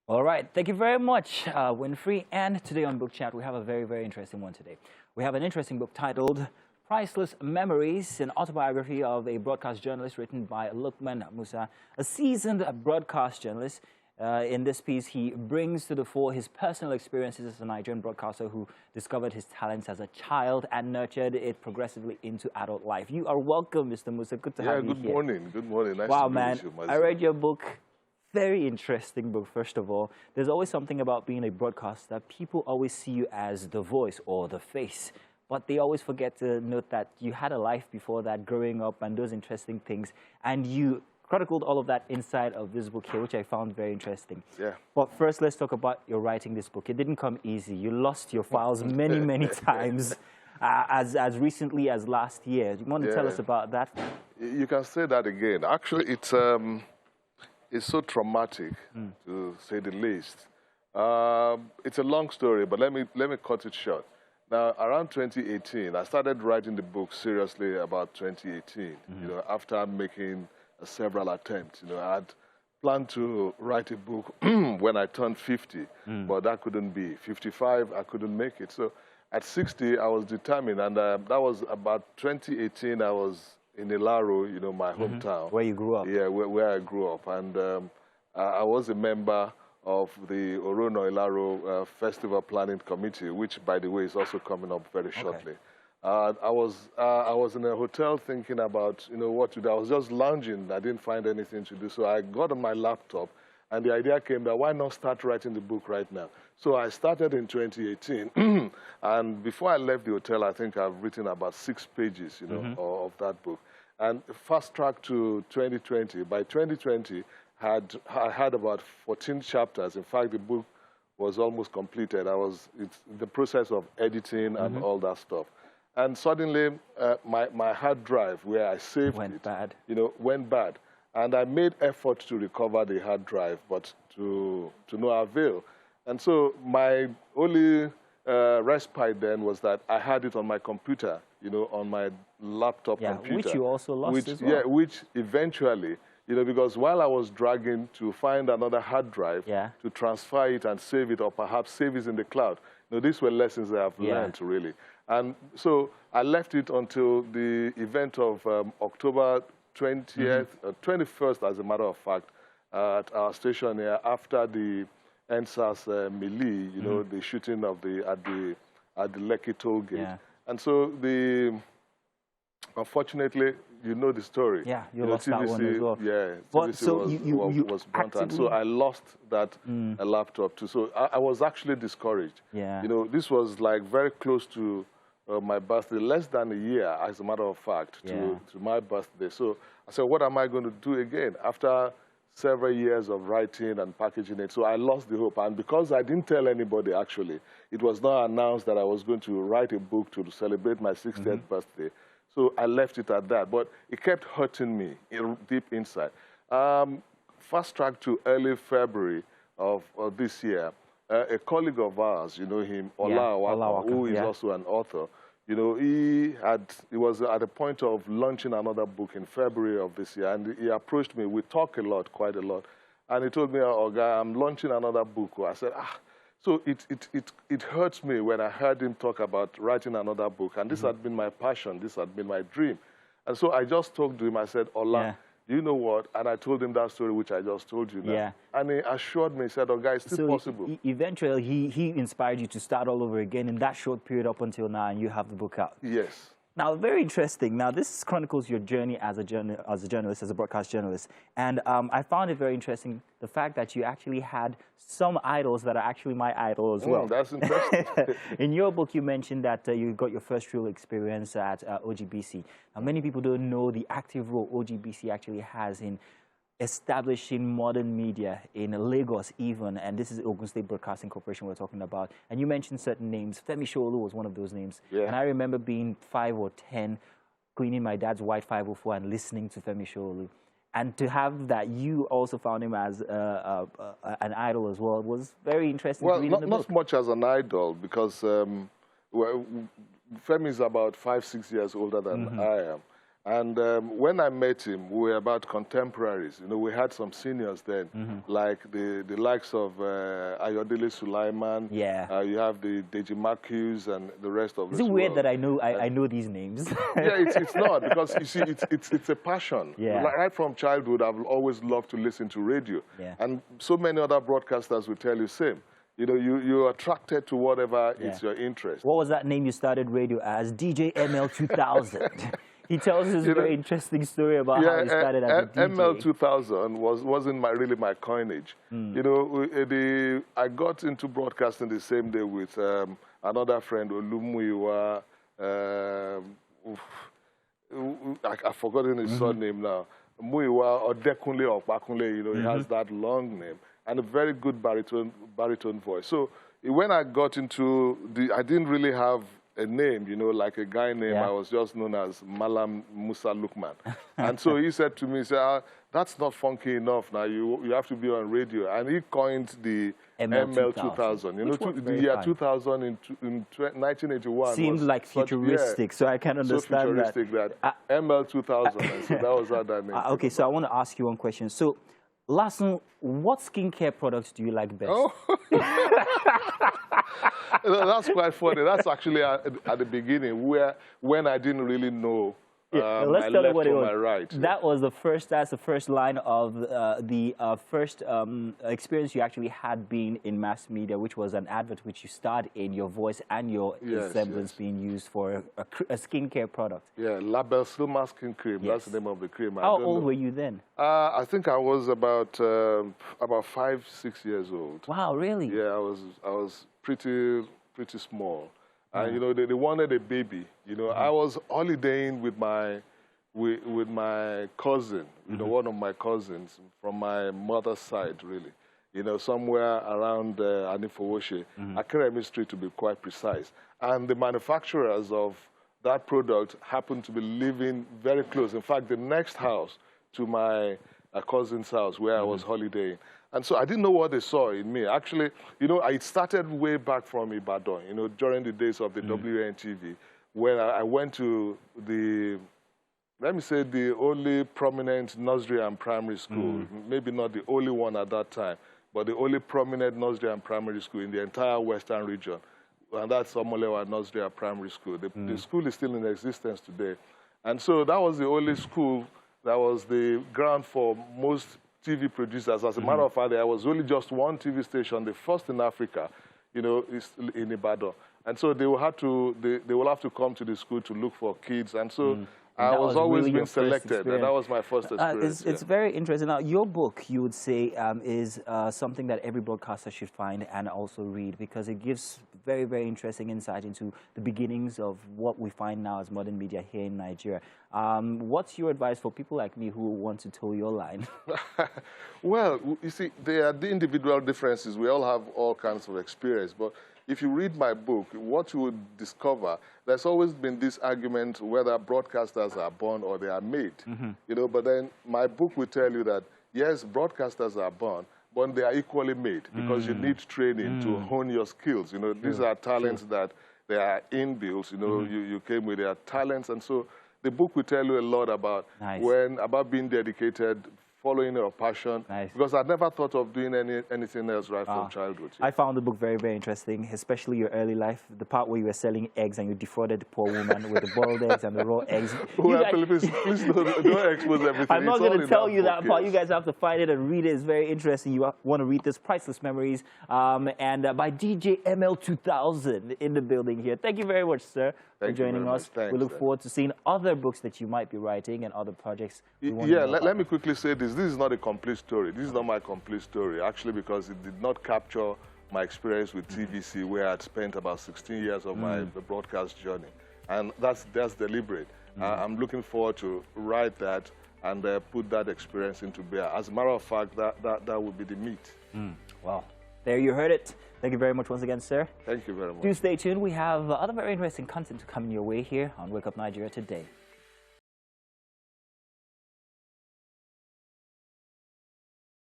All right, thank you very much, Winfrey. And today on Book Chat, we have a very, very interesting one today. We have an interesting book titled Priceless Memories, an autobiography of a broadcast journalist written by Lukman Musa, a seasoned broadcast journalist. In this piece, he brings to the fore his personal experiences as a Nigerian broadcaster who discovered his talents as a child and nurtured it progressively into adult life. You are welcome, Mr. Musa. Good to have you here. Good morning. Good morning. Nice wow, to be man. with you, I read your book. Very interesting book, first of all. There's always something about being a broadcaster. People always see you as the voice or the face, but they always forget to note that you had a life before that, growing up and those interesting things. And you chronicled all of that inside of this book here, which I found very interesting. Yeah. But first, let's talk about your writing this book. It didn't come easy. You lost your files many, many times, as recently as last year. Do you want to tell us about that? You can say that again. Actually, it's so traumatic, to say the least. It's a long story, but let me cut it short. Now, around 2018, I started writing the book seriously about 2018. You know, after making several attempts. You know, I had planned to write a book when I turned 50, but that couldn't be. 55, I couldn't make it. So at 60, I was determined, and that was about 2018. I was in Ilaro, you know, my hometown. Where you grew up? Yeah, where I grew up. And I was a member of the Orono Ilaro Festival Planning Committee, which, by the way, is also coming up very shortly. I was in a hotel thinking about, you know, what to do. I was just lounging. I didn't find anything to do. So I got on my laptop, and the idea came that why not start writing the book right now? So I started in 2018. And before I left the hotel, I think I've written about 6 pages, you know, of that book. And fast track to 2020. By 2020, I had about 14 chapters. In fact, the book was almost completed. It's the process of editing and all that stuff. And suddenly, my hard drive, where I saved went bad. You know, went bad. And I made effort to recover the hard drive, but to no avail. And so my only respite then was that I had it on my computer, you know, on my laptop computer. Which you also lost as well. Yeah, which eventually, you know, because while I was dragging to find another hard drive to transfer it and save it, or perhaps save it in the cloud, you know, these were lessons that I've learned, really. And so I left it until the event of October 20th, 21st, as a matter of fact, at our station here, after the NSAS melee, you know, the shooting of at the Lekki toll gate. And so unfortunately, you know the story. Yeah, you lost that one as well. Yeah, but TVC so you was burnt out. So I lost that laptop too. So I was actually discouraged. Yeah. You know, this was like very close to my birthday, less than a year, as a matter of fact, to my birthday. So I said, what am I going to do again after several years of writing and packaging it? So I lost the hope. And because I didn't tell anybody, actually, it was not announced that I was going to write a book to celebrate my 60th birthday. So I left it at that. But it kept hurting me deep inside. Fast track to early February of this year, a colleague of ours, you know him, Ola, who is also an author, you know, he was at the point of launching another book in February of this year, and he approached me. We talk a lot, quite a lot, and he told me, "Oh, guy, I'm launching another book." I said, So it hurts me when I heard him talk about writing another book, and this had been my passion, this had been my dream, and so I just talked to him. I said, Ola, you know what? And I told him that story, which I just told you now. And he assured me, he said, oh, guys, it's still possible. Eventually, he inspired you to start all over again in that short period up until now, and you have the book out. Yes. Now, very interesting. Now, this chronicles your journey as a journalist, as a broadcast journalist. And I found it very interesting, the fact that you actually had some idols that are actually my idol as well. That's interesting. In your book, you mentioned that you got your first real experience at OGBC. Now, many people don't know the active role OGBC actually has in establishing modern media in Lagos even, and this is Ogun State Broadcasting Corporation we're talking about. And you mentioned certain names. Femi Sholu was one of those names. And I remember being 5 or 10, cleaning my dad's white 504 and listening to Femi Sholu. And to have that, you also found him as an idol as well. It was very interesting to read in the book. Not much as an idol, because Femi is about 5, 6 years older than I am. And when I met him, we were about contemporaries. You know, we had some seniors then, like the likes of Ayodele Sulaiman. Yeah. You have the Deji Marcus and the rest of Is it weird that I know these names? Yeah, it's not, because you see, it's a passion. Yeah. Right from childhood, I've always loved to listen to radio. Yeah. And so many other broadcasters will tell you same. You know, you're attracted to whatever is your interest. What was that name you started radio as? DJ ML 2000. He tells us a very interesting story about how he started as a DJ. ML 2000 wasn't really my coinage. You know, I got into broadcasting the same day with another friend, Lukman Musa. I've forgotten his surname now. Muiwa or Dekunle or Bakunle, you know, he has that long name and a very good baritone voice. So when I got into I didn't really have a name, you know, like a guy name. I was just known as Lukman Musa Lukman. And so he said to me, he said, that's not funky enough now. You have to be on radio. And he coined the ML 2000. You know, the year 2000 in 1981 seemed like futuristic, so I can understand so futuristic that ML 2000. And so that was how that name okay, so I want to ask you one question. So, Lassen, what skincare products do you like best? Oh. That's quite funny. That's actually at the beginning, when I didn't really know let's my tell left what it or was. my right. That's the first line of the first experience you actually had being in mass media, which was an advert which you starred in, your voice and your semblance being used for a skincare product. Yeah, Label Silma Skin Cream. That's the name of the cream. How old were you then? I think I was about 5-6 years old. Wow, really? Yeah, I was pretty small. And you know, they wanted a baby. You know, I was holidaying with my cousin. You know, one of my cousins from my mother's side, really. You know, somewhere around Anifowoshe, Akeremi Street to be quite precise. And the manufacturers of that product happened to be living very close. In fact, the next house to my cousin's house where I was holidaying. And so I didn't know what they saw in me. Actually, you know, I started way back from Ibadan, you know, during the days of the WNTV, where I went to let me say, the only prominent nursery and primary school, maybe not the only one at that time, but the only prominent nursery and primary school in the entire Western region. And that's Omolewa Nursery and Primary School. The school is still in existence today. And so that was the only school that was the ground for most TV producers. As a matter of fact, there was only just one TV station, the first in Africa, you know, in Ibadan. And so they will have to come to the school to look for kids. And so I was always really being selected, and that was my first experience. It's very interesting. Now, your book, you would say, is something that every broadcaster should find and also read, because it gives very, very interesting insight into the beginnings of what we find now as modern media here in Nigeria. What's your advice for people like me who want to toe your line? Well, you see, there are the individual differences. We all have all kinds of experience, but if you read my book, what you would discover, there's always been this argument whether broadcasters are born or they are made. You know, but then my book will tell you that, yes, broadcasters are born, but they are equally made, because you need training to hone your skills. You know, these are talents that they are inbuilt. You know, you came with their talents. And so the book will tell you a lot about about being dedicated, following your passion, because I never thought of doing anything else from childhood. I found the book very, very interesting, especially your early life, the part where you were selling eggs and you defrauded the poor woman with the boiled eggs and the raw eggs. Well, please don't expose everything. I'm not going to tell you that part. You guys have to find it and read it. It's very interesting. You want to read this, Priceless Memories, and by DJ ML 2000 in the building here. Thank you very much, sir, for joining us. Thanks, we look forward to seeing other books that you might be writing and other projects. Yeah, let me quickly say this. This is not a complete story. This is not my complete story, actually, because it did not capture my experience with TVC, where I'd spent about 16 years of my broadcast journey. And that's deliberate. I'm looking forward to write that and put that experience into bear. As a matter of fact, that would be the meat. Well, there you heard it. Thank you very much once again, sir. Thank you very much. Do stay tuned. We have other very interesting content coming your way here on Wake Up Nigeria today.